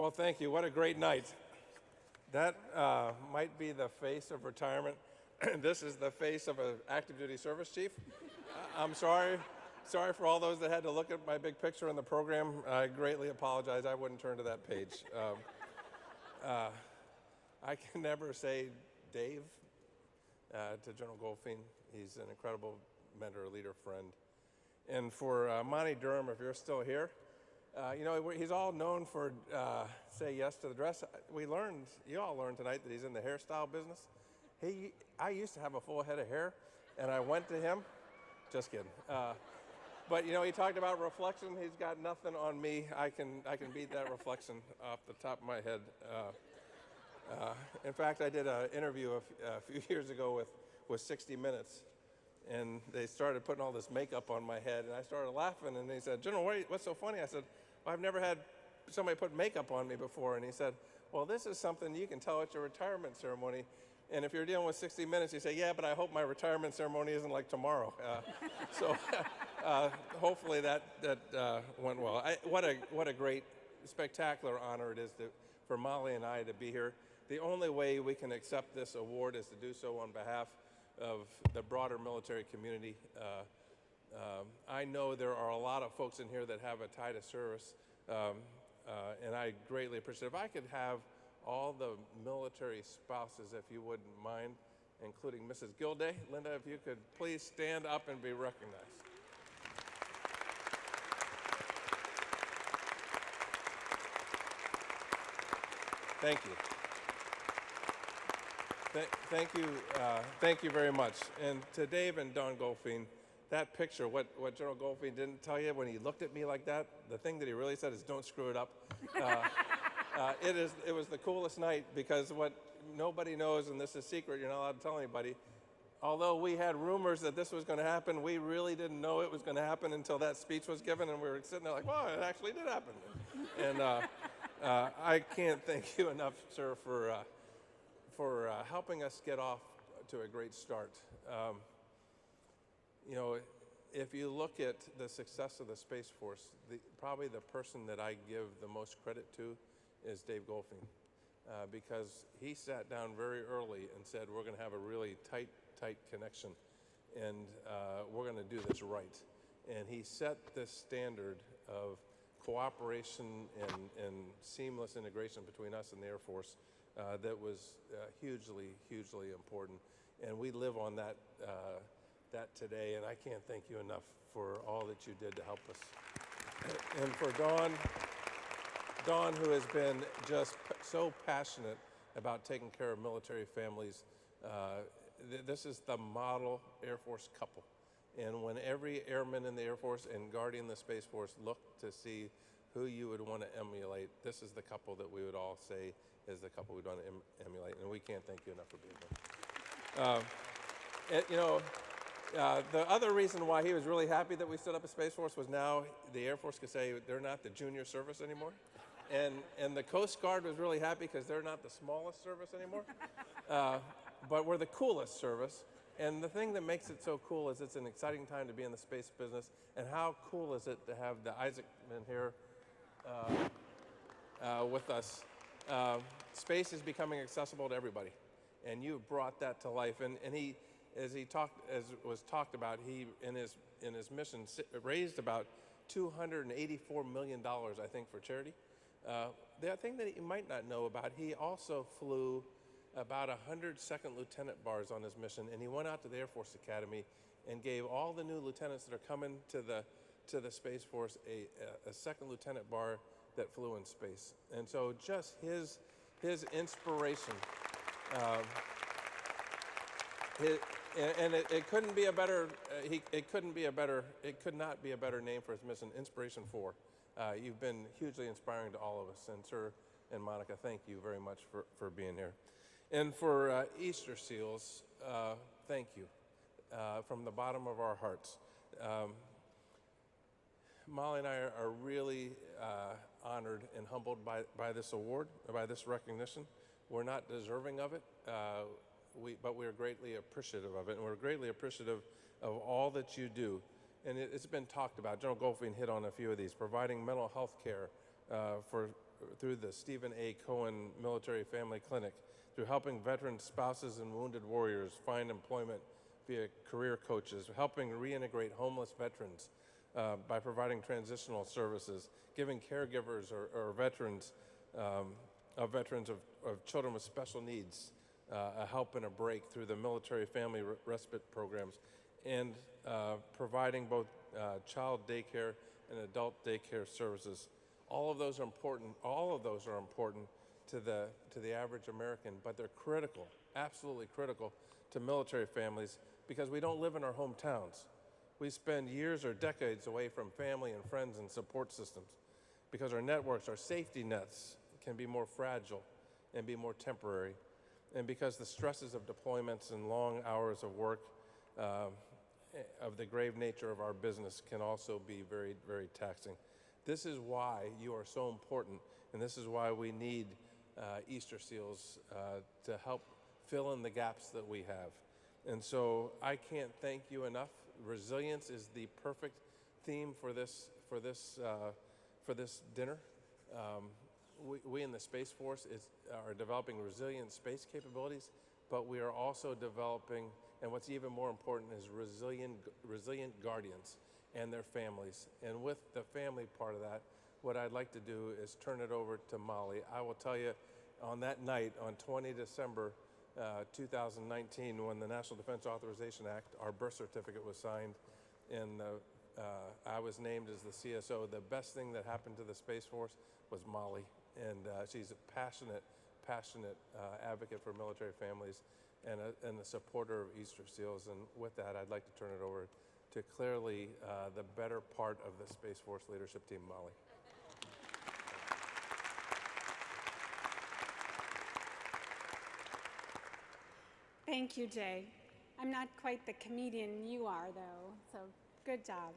Well, thank you. What a great night. That might be the face of retirement. This is the face of an active duty service chief. I'm sorry. Sorry for all those that had to look at my big picture in the program. I greatly apologize. I wouldn't turn to that page. I can never say Dave to General Goldfein. He's an incredible mentor, leader, friend. And for Monty Durham, if you're still here, you know, he's all known for say yes to the dress. You all learned tonight that he's in the hairstyle business. I used to have a full head of hair, and I went to him. Just kidding. But you know, he talked about reflection. He's got nothing on me. I can beat that reflection off the top of my head. In fact, I did an interview a few years ago with 60 Minutes, and they started putting all this makeup on my head, and I started laughing, and they said, "General, what's so funny?" I said, "Well, I've never had somebody put makeup on me before." And he said, "Well, this is something you can tell at your retirement ceremony. And if you're dealing with 60 Minutes, you say, yeah, but I hope my retirement ceremony isn't like tomorrow." So hopefully that went well. What a great, spectacular honor it is for Mollie and I to be here. The only way we can accept this award is to do so on behalf of the broader military community. I know there are a lot of folks in here that have a tie to service, and I greatly appreciate it. If I could have all the military spouses, if you wouldn't mind, including Mrs. Gilday. Linda, if you could please stand up and be recognized. Thank you. Thank you very much. And to Dave and Don Goldfein, that picture, what General Goldfein didn't tell you when he looked at me like that, the thing that he really said is, "Don't screw it up." It was the coolest night, because what nobody knows, and this is secret, you're not allowed to tell anybody, although we had rumors that this was going to happen, we really didn't know it was going to happen until that speech was given, and we were sitting there like, "Wow, it actually did happen." And I can't thank you enough, sir, for helping us get off to a great start. You know, if you look at the success of the Space Force, probably the person that I give the most credit to is Dave Goldfein, because he sat down very early and said, we're going to have a really tight connection, and we're going to do this right. And he set this standard of cooperation and seamless integration between us and the Air Force that was hugely important. And we live on that today, and I can't thank you enough for all that you did to help us. And for Dawn, who has been just so passionate about taking care of military families. This is the model Air Force couple. And when every airman in the Air Force and Guardian in the Space Force looked to see who you would want to emulate, this is the couple that we would all say is the couple we'd want to emulate. And we can't thank you enough for being here. The other reason why he was really happy that we stood up a Space Force was now the Air Force could say they're not the junior service anymore. And the Coast Guard was really happy because they're not the smallest service anymore. But we're the coolest service. And the thing that makes it so cool is it's an exciting time to be in the space business. And how cool is it to have the Isaacman here with us. Space is becoming accessible to everybody. And you brought that to life. And he, as was talked about, he in his mission raised about $284 million, I think, for charity. The thing that you might not know about, he also flew about 100 second lieutenant bars on his mission, and he went out to the Air Force Academy and gave all the new lieutenants that are coming to the Space Force a second lieutenant bar that flew in space. And so just his inspiration, it couldn't be a better, it could not be a better name for his mission, Inspiration 4. You've been hugely inspiring to all of us, and sir and Monica, thank you very much for being here. And for Easter Seals, thank you from the bottom of our hearts. Mollie and I are really honored and humbled by this award, by this recognition. We're not deserving of it, but we're greatly appreciative of it, and we're greatly appreciative of all that you do. And it's been talked about. General Goldfein hit on a few of these, providing mental health care for through the Stephen A. Cohen Military Family Clinic, through helping veteran spouses and wounded warriors find employment via career coaches, helping reintegrate homeless veterans by providing transitional services, giving caregivers or veterans of children with special needs a help and a break through the military family respite programs, and providing both child daycare and adult daycare services. All of those are important. All of those are important to the average American, but they're critical, absolutely critical to military families because we don't live in our hometowns. We spend years or decades away from family and friends and support systems because our networks, our safety nets, can be more fragile and be more temporary, and because the stresses of deployments and long hours of work of the grave nature of our business can also be very, very taxing. This is why you are so important, and this is why we need Easter Seals to help fill in the gaps that we have. And so I can't thank you enough. Resilience is the perfect theme for this dinner. We in the Space Force are developing resilient space capabilities, but we are also developing, and what's even more important is resilient guardians and their families. And with the family part of that, what I'd like to do is turn it over to Mollie. I will tell you, on that night, on 20 December 2019, when the National Defense Authorization Act, our birth certificate was signed, and I was named as the CSO, the best thing that happened to the Space Force was Mollie. And she's a passionate advocate for military families and a supporter of Easter Seals. And with that, I'd like to turn it over to clearly the better part of the Space Force leadership team, Mollie. Thank you, Jay. I'm not quite the comedian you are, though, so good job.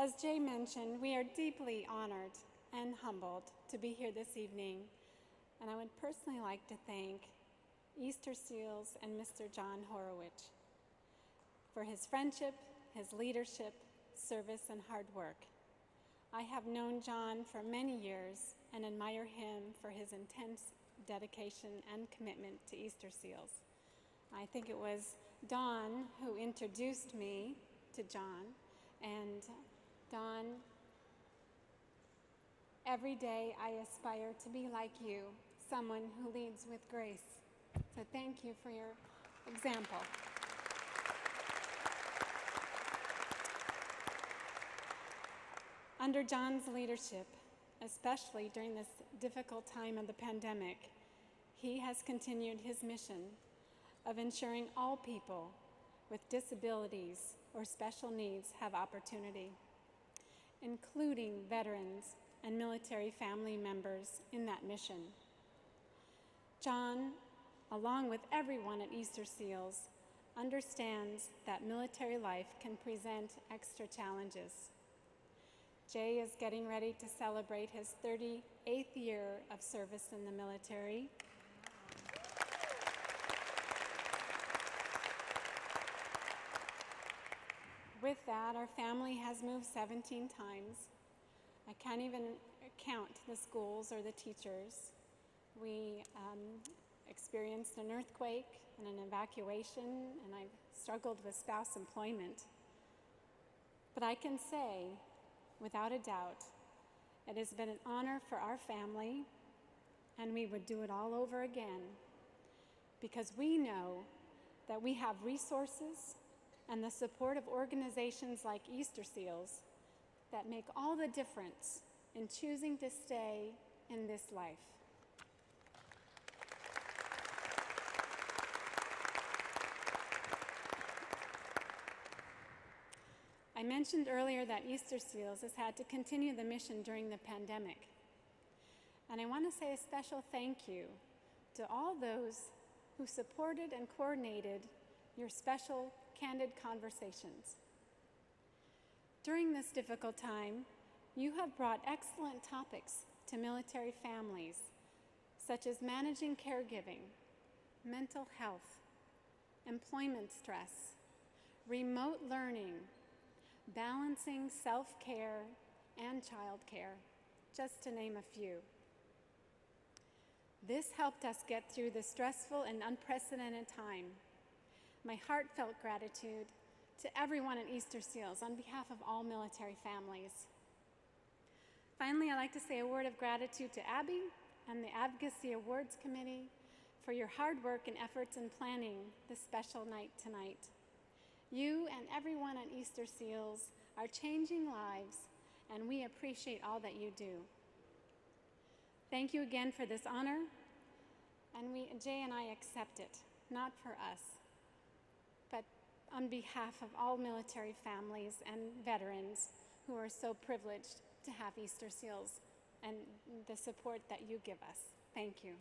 As Jay mentioned, we are deeply honored and humbled to be here this evening, and I would personally like to thank Easter Seals and Mr. John Horowitz for his friendship, his leadership, service, and hard work. I have known John for many years and admire him for his intense dedication and commitment to Easter Seals. I think it was Dawn who introduced me to John, and Dawn, every day I aspire to be like you, someone who leads with grace. So thank you for your example. Under John's leadership, especially during this difficult time of the pandemic, he has continued his mission of ensuring all people with disabilities or special needs have opportunity, including veterans and military family members in that mission. John, along with everyone at Easter Seals, understands that military life can present extra challenges. Jay is getting ready to celebrate his 38th year of service in the military. With that, our family has moved 17 times. I can't even count the schools or the teachers. We experienced an earthquake and an evacuation, and I've struggled with spouse employment. But I can say, without a doubt, it has been an honor for our family, and we would do it all over again, because we know that we have resources and the support of organizations like Easter Seals that make all the difference in choosing to stay in this life. I mentioned earlier that Easter Seals has had to continue the mission during the pandemic. And I want to say a special thank you to all those who supported and coordinated your special candid conversations. During this difficult time, you have brought excellent topics to military families, such as managing caregiving, mental health, employment stress, remote learning, balancing self-care, and childcare, just to name a few. This helped us get through the stressful and unprecedented time. My heartfelt gratitude to everyone at Easter Seals on behalf of all military families. Finally, I'd like to say a word of gratitude to Abby and the Advocacy Awards Committee for your hard work and efforts in planning this special night tonight. You and everyone at Easter Seals are changing lives, and we appreciate all that you do. Thank you again for this honor, and Jay and I accept it, not for us, but on behalf of all military families and veterans who are so privileged to have Easter Seals and the support that you give us. Thank you.